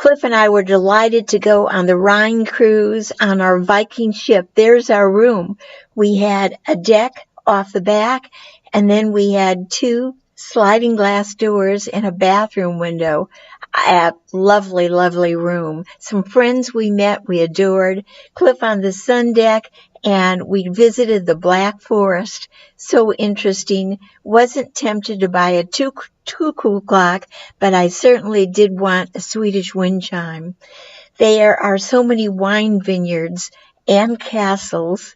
Cliff and I were delighted to go on the Rhine cruise on our Viking ship. There's our room. We had a deck off the back, and then we had two sliding glass doors and a bathroom window. A lovely, lovely room. Some friends we met, we adored. Cliff on the sun deck, and we visited the Black Forest. So interesting. Wasn't tempted to buy a cuckoo clock, but I certainly did want a Swedish wind chime. There are so many wine vineyards and castles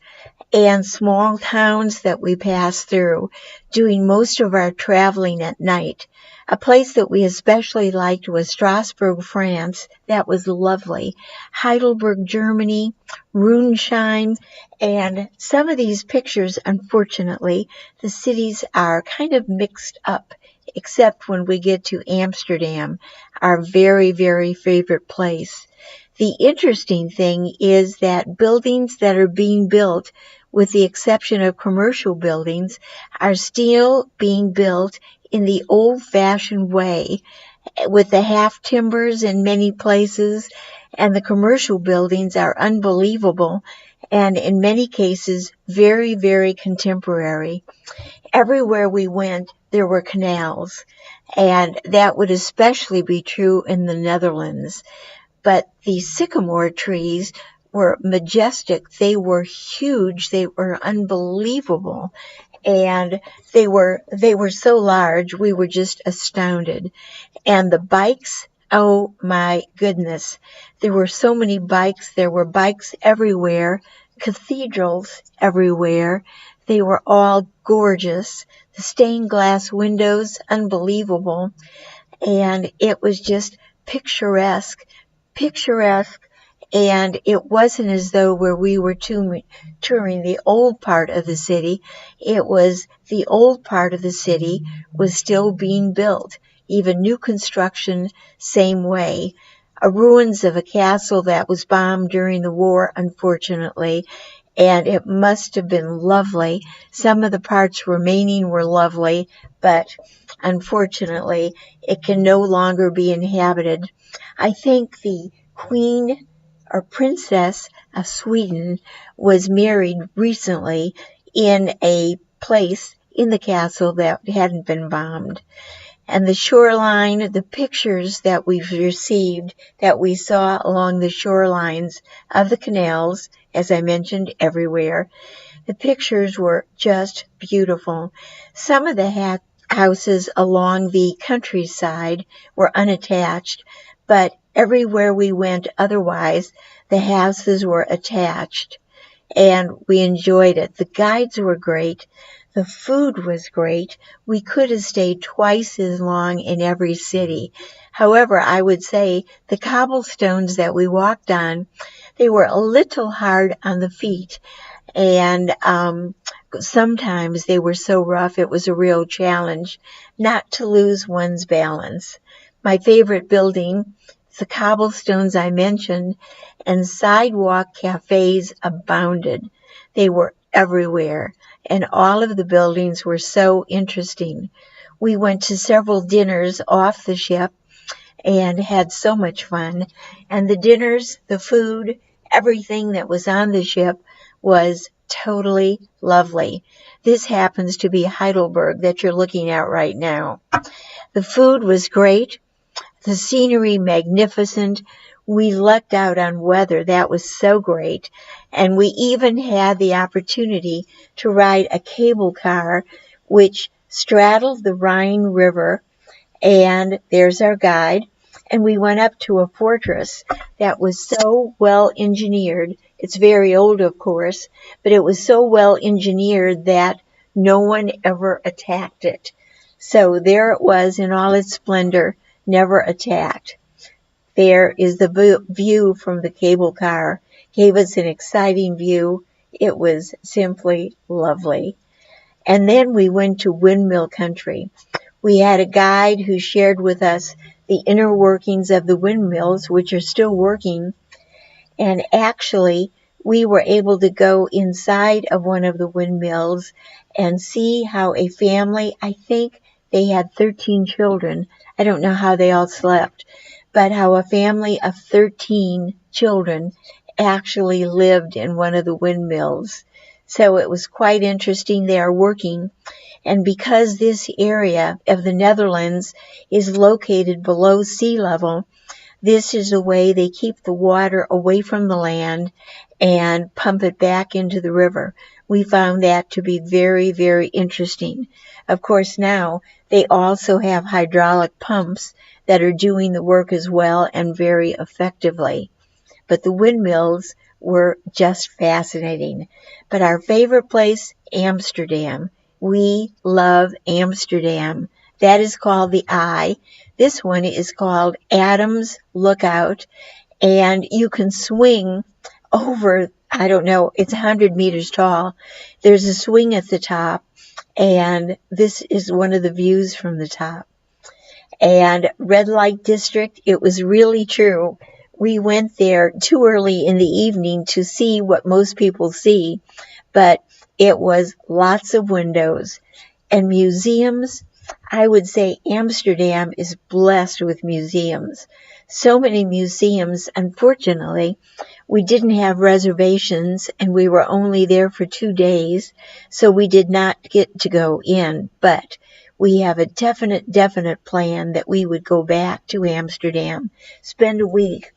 and small towns that we passed through, doing most of our traveling at night. A place that we especially liked was Strasbourg, France. That was lovely. Heidelberg, Germany, Rhine, and some of these pictures, unfortunately, the cities are kind of mixed up, except when we get to Amsterdam, our very, very favorite place. The interesting thing is that buildings that are being built, with the exception of commercial buildings, are still being built in the old-fashioned way, with the half timbers in many places, and the commercial buildings are unbelievable, and in many cases, very, very contemporary. Everywhere we went, there were canals, and that would especially be true in the Netherlands. But the sycamore trees were majestic. They were huge. They were unbelievable. And they were so large, we were just astounded. And the bikes, oh my goodness. There were so many bikes. There were bikes everywhere, cathedrals everywhere. They were all gorgeous. The stained glass windows, unbelievable. And it was just picturesque, and it wasn't as though where we were touring the old part of the city. It was the old part of the city was still being built. Even new construction, same way. Ruins of a castle that was bombed during the war, unfortunately, and it must have been lovely. Some of the parts remaining were lovely, but unfortunately, it can no longer be inhabited. I think the Queen or Princess of Sweden was married recently in a place in the castle that hadn't been bombed. And the shoreline, the pictures that we've received, that we saw along the shorelines of the canals, as I mentioned, everywhere, the pictures were just beautiful. Some of the houses along the countryside were unattached, but everywhere we went otherwise, the houses were attached, and we enjoyed it. The guides were great. The food was great. We could have stayed twice as long in every city. However, I would say the cobblestones that we walked on, they were a little hard on the feet, and sometimes they were so rough it was a real challenge not to lose one's balance. My favorite building, the cobblestones I mentioned, and sidewalk cafes abounded. They were everywhere, and all of the buildings were so interesting. We went to several dinners off the ship and had so much fun. And the dinners, the food, everything that was on the ship was totally lovely. This happens to be Heidelberg that you're looking at right now. The food was great. The scenery magnificent. We lucked out on weather. That was so great. And we even had the opportunity to ride a cable car which straddled the Rhine River. And there's our guide. And we went up to a fortress that was so well engineered. It's very old, of course, but it was so well engineered that no one ever attacked it. So there it was in all its splendor, never attacked. There is the view from the cable car. Gave us an exciting view. It was simply lovely. And then we went to windmill country. We had a guide who shared with us the inner workings of the windmills, which are still working. And actually, we were able to go inside of one of the windmills and see how a family, I think they had 13 children. I don't know how they all slept, but how a family of 13 children actually lived in one of the windmills. So it was quite interesting. They are working. And because this area of the Netherlands is located below sea level, this is a way they keep the water away from the land and pump it back into the river. We found that to be very, very interesting. Of course, now they also have hydraulic pumps that are doing the work as well and very effectively. But the windmills were just fascinating. But our favorite place, Amsterdam. We love Amsterdam. That is called the Eye. This one is called Adams Lookout, and you can swing over, I don't know, it's 100 meters tall. There's a swing at the top, and this is one of the views from the top. And red light district, it was really true. We went there too early in the evening to see what most people see, but it was lots of windows and museums. I would say Amsterdam is blessed with museums. So many museums. Unfortunately, we didn't have reservations and we were only there for 2 days, so we did not get to go in. But we have a definite plan that we would go back to Amsterdam, spend a week,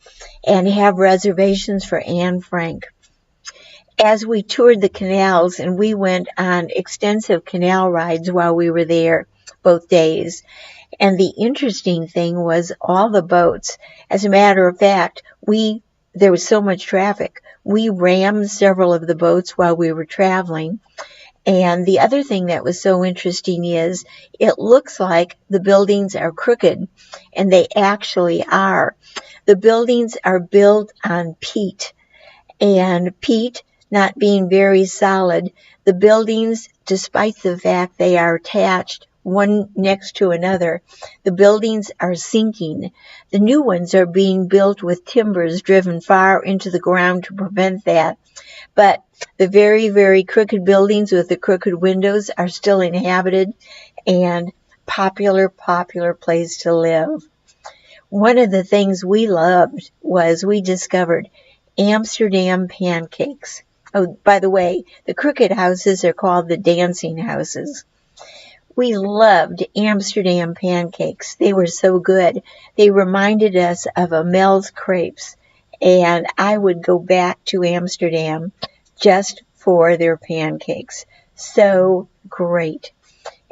and have reservations for Anne Frank. As we toured the canals, and we went on extensive canal rides while we were there, both days. And the interesting thing was all the boats. As a matter of fact, there was so much traffic. We rammed several of the boats while we were traveling. And the other thing that was so interesting is it looks like the buildings are crooked, and they actually are. The buildings are built on peat, and peat not being very solid, the buildings, despite the fact they are attached one next to another, the buildings are sinking. The new ones are being built with timbers driven far into the ground to prevent that. But the very, very crooked buildings with the crooked windows are still inhabited and popular place to live. One of the things we loved was we discovered Amsterdam pancakes. Oh, by the way, the crooked houses are called the dancing houses. We loved Amsterdam pancakes. They were so good. They reminded us of Amel's crepes, and I would go back to Amsterdam just for their pancakes. So great.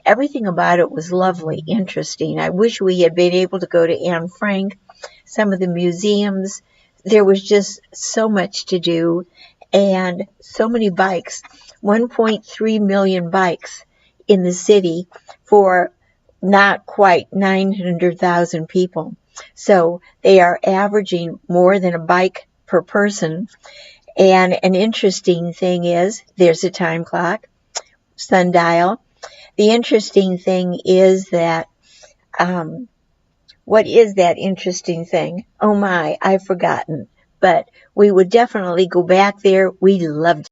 Everything about it was lovely, interesting. I wish we had been able to go to Anne Frank, some of the museums. There was just so much to do and so many bikes. 1.3 million bikes in the city for not quite 900,000 people. So they are averaging more than a bike per person. And an interesting thing is there's a time clock, sundial. The interesting thing is that, what is that interesting thing? Oh my, I've forgotten. But we would definitely go back there. We loved it.